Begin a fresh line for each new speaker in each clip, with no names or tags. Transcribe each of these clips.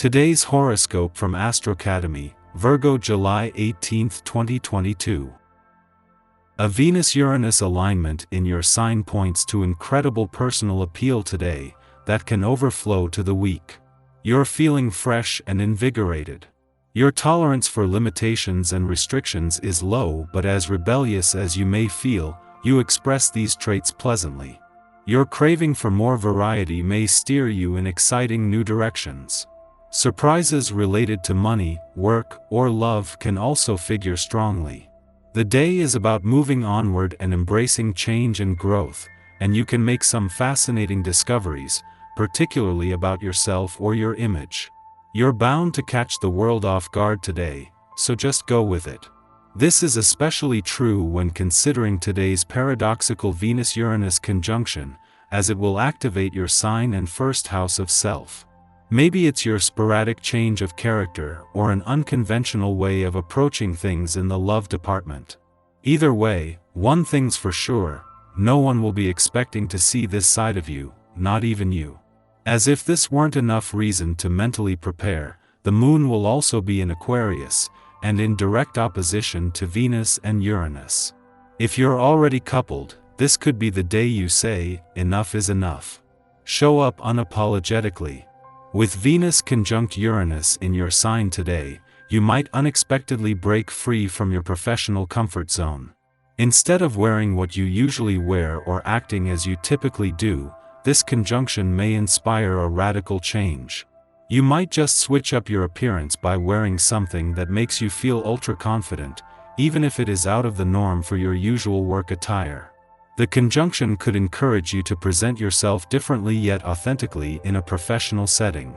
Today's horoscope from Astrocademy, Virgo July 18, 2022. A Venus-Uranus alignment in your sign points to incredible personal appeal today that can overflow to the week. You're feeling fresh and invigorated. Your tolerance for limitations and restrictions is low, but as rebellious as you may feel, you express these traits pleasantly. Your craving for more variety may steer you in exciting new directions. Surprises related to money, work, or love can also figure strongly. The day is about moving onward and embracing change and growth, and you can make some fascinating discoveries, particularly about yourself or your image. You're bound to catch the world off guard today, so just go with it. This is especially true when considering today's paradoxical Venus-Uranus conjunction, as it will activate your sign and first house of self. Maybe it's your sporadic change of character or an unconventional way of approaching things in the love department. Either way, one thing's for sure, no one will be expecting to see this side of you, not even you. As if this weren't enough reason to mentally prepare, the moon will also be in Aquarius, and in direct opposition to Venus and Uranus. If you're already coupled, this could be the day you say, enough is enough. Show up unapologetically. With Venus conjunct Uranus in your sign today, you might unexpectedly break free from your professional comfort zone. Instead of wearing what you usually wear or acting as you typically do, this conjunction may inspire a radical change. You might just switch up your appearance by wearing something that makes you feel ultra-confident, even if it is out of the norm for your usual work attire. The conjunction could encourage you to present yourself differently yet authentically in a professional setting.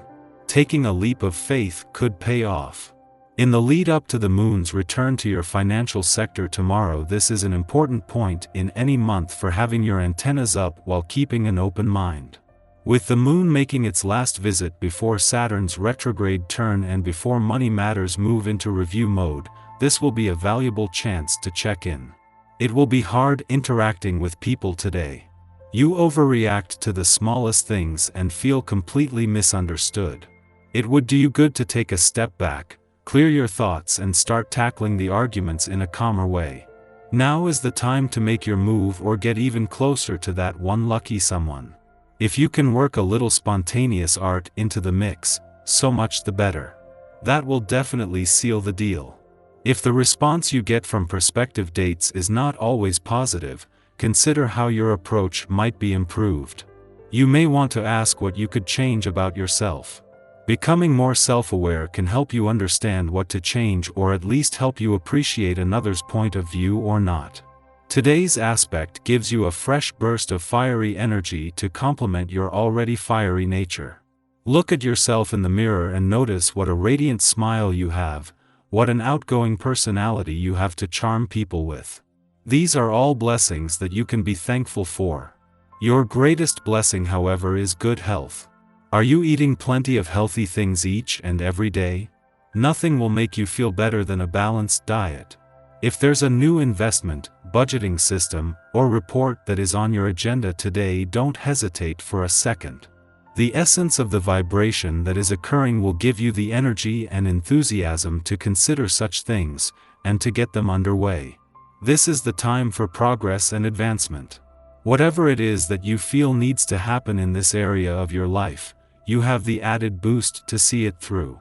Taking a leap of faith could pay off. In the lead up to the moon's return to your financial sector tomorrow, this is an important point in any month for having your antennas up while keeping an open mind. With the moon making its last visit before Saturn's retrograde turn and before money matters move into review mode, this will be a valuable chance to check in. It will be hard interacting with people today. You overreact to the smallest things and feel completely misunderstood. It would do you good to take a step back, clear your thoughts and start tackling the arguments in a calmer way. Now is the time to make your move or get even closer to that one lucky someone. If you can work a little spontaneous art into the mix, so much the better. That will definitely seal the deal. If the response you get from prospective dates is not always positive, consider how your approach might be improved. You may want to ask what you could change about yourself. Becoming more self-aware can help you understand what to change or at least help you appreciate another's point of view or not. Today's aspect gives you a fresh burst of fiery energy to complement your already fiery nature. Look at yourself in the mirror and notice what a radiant smile you have. What an outgoing personality you have to charm people with. These are all blessings that you can be thankful for. Your greatest blessing, however, is good health. Are you eating plenty of healthy things each and every day? Nothing will make you feel better than a balanced diet. If there's a new investment, budgeting system, or report that is on your agenda today, don't hesitate for a second. The essence of the vibration that is occurring will give you the energy and enthusiasm to consider such things, and to get them underway. This is the time for progress and advancement. Whatever it is that you feel needs to happen in this area of your life, you have the added boost to see it through.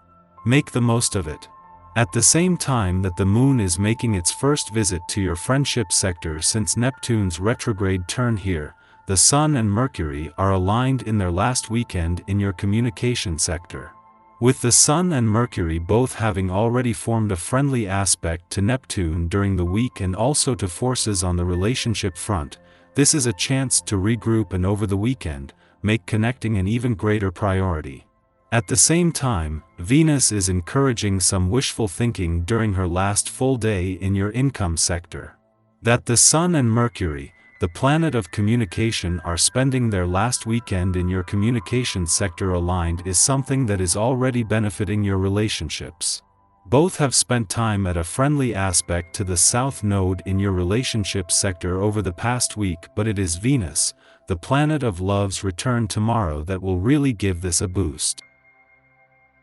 Make the most of it. At the same time that the moon is making its first visit to your friendship sector since Neptune's retrograde turn here, the Sun and Mercury are aligned in their last weekend in your communication sector. With the Sun and Mercury both having already formed a friendly aspect to Neptune during the week and also to forces on the relationship front, this is a chance to regroup and over the weekend, make connecting an even greater priority. At the same time, Venus is encouraging some wishful thinking during her last full day in your income sector. That the Sun and Mercury, the planet of communication, are spending their last weekend in your communication sector aligned is something that is already benefiting your relationships. Both have spent time at a friendly aspect to the South Node in your relationship sector over the past week, but it is Venus, the planet of love's return tomorrow, that will really give this a boost.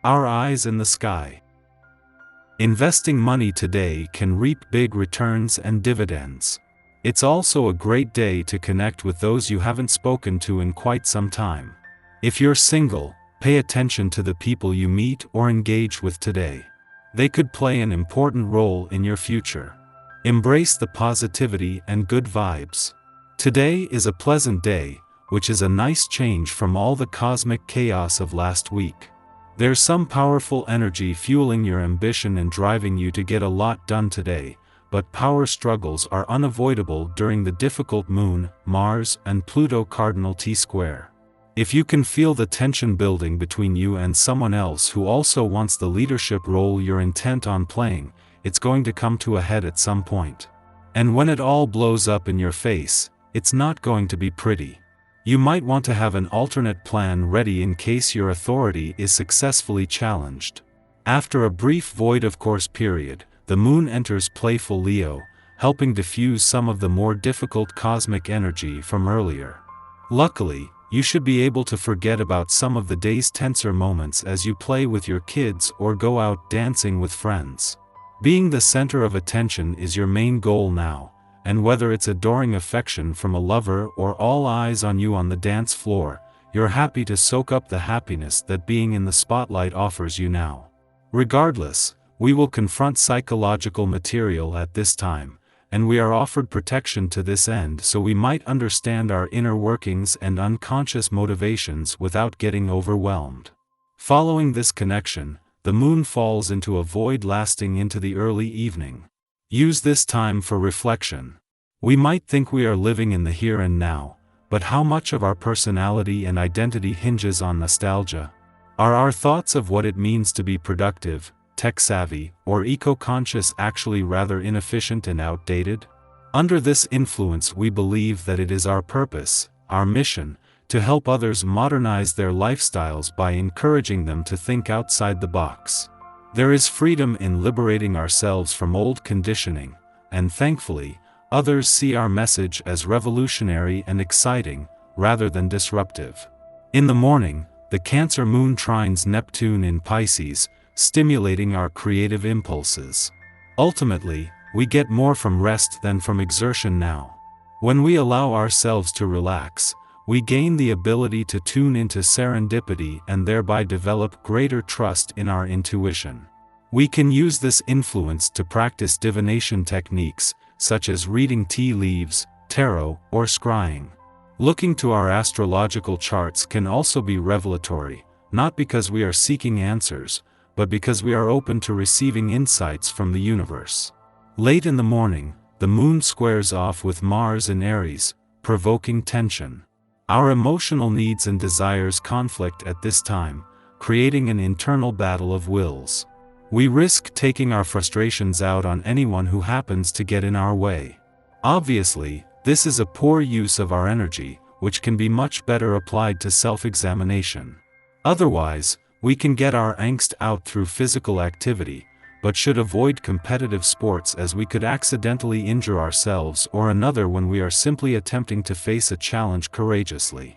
Our eyes in the sky. Investing money today can reap big returns and dividends. It's also a great day to connect with those you haven't spoken to in quite some time. If you're single, pay attention to the people you meet or engage with today. They could play an important role in your future. Embrace the positivity and good vibes. Today is a pleasant day, which is a nice change from all the cosmic chaos of last week. There's some powerful energy fueling your ambition and driving you to get a lot done today, but power struggles are unavoidable during the difficult Moon, Mars, and Pluto cardinal T-square. If you can feel the tension building between you and someone else who also wants the leadership role you're intent on playing, it's going to come to a head at some point. And when it all blows up in your face, it's not going to be pretty. You might want to have an alternate plan ready in case your authority is successfully challenged. After a brief void of course period, the Moon enters playful Leo, helping diffuse some of the more difficult cosmic energy from earlier. Luckily, you should be able to forget about some of the day's tenser moments as you play with your kids or go out dancing with friends. Being the center of attention is your main goal now, and whether it's adoring affection from a lover or all eyes on you on the dance floor, you're happy to soak up the happiness that being in the spotlight offers you now. Regardless, we will confront psychological material at this time, and we are offered protection to this end so we might understand our inner workings and unconscious motivations without getting overwhelmed. Following this connection, the Moon falls into a void lasting into the early evening. Use this time for reflection. We might think we are living in the here and now, but how much of our personality and identity hinges on nostalgia? Are our thoughts of what it means to be productive, tech-savvy, or eco-conscious actually rather inefficient and outdated? Under this influence we believe that it is our purpose, our mission, to help others modernize their lifestyles by encouraging them to think outside the box. There is freedom in liberating ourselves from old conditioning, and thankfully, others see our message as revolutionary and exciting, rather than disruptive. In the morning, the Cancer Moon trines Neptune in Pisces, stimulating our creative impulses. Ultimately, we get more from rest than from exertion now. When we allow ourselves to relax, we gain the ability to tune into serendipity and thereby develop greater trust in our intuition. We can use this influence to practice divination techniques, such as reading tea leaves, tarot, or scrying. Looking to our astrological charts can also be revelatory, not because we are seeking answers, but because we are open to receiving insights from the universe. Late in the morning, the Moon squares off with Mars in Aries, provoking tension. Our emotional needs and desires conflict at this time, creating an internal battle of wills. We risk taking our frustrations out on anyone who happens to get in our way. Obviously, this is a poor use of our energy, which can be much better applied to self-examination. Otherwise, we can get our angst out through physical activity, but should avoid competitive sports as we could accidentally injure ourselves or another when we are simply attempting to face a challenge courageously.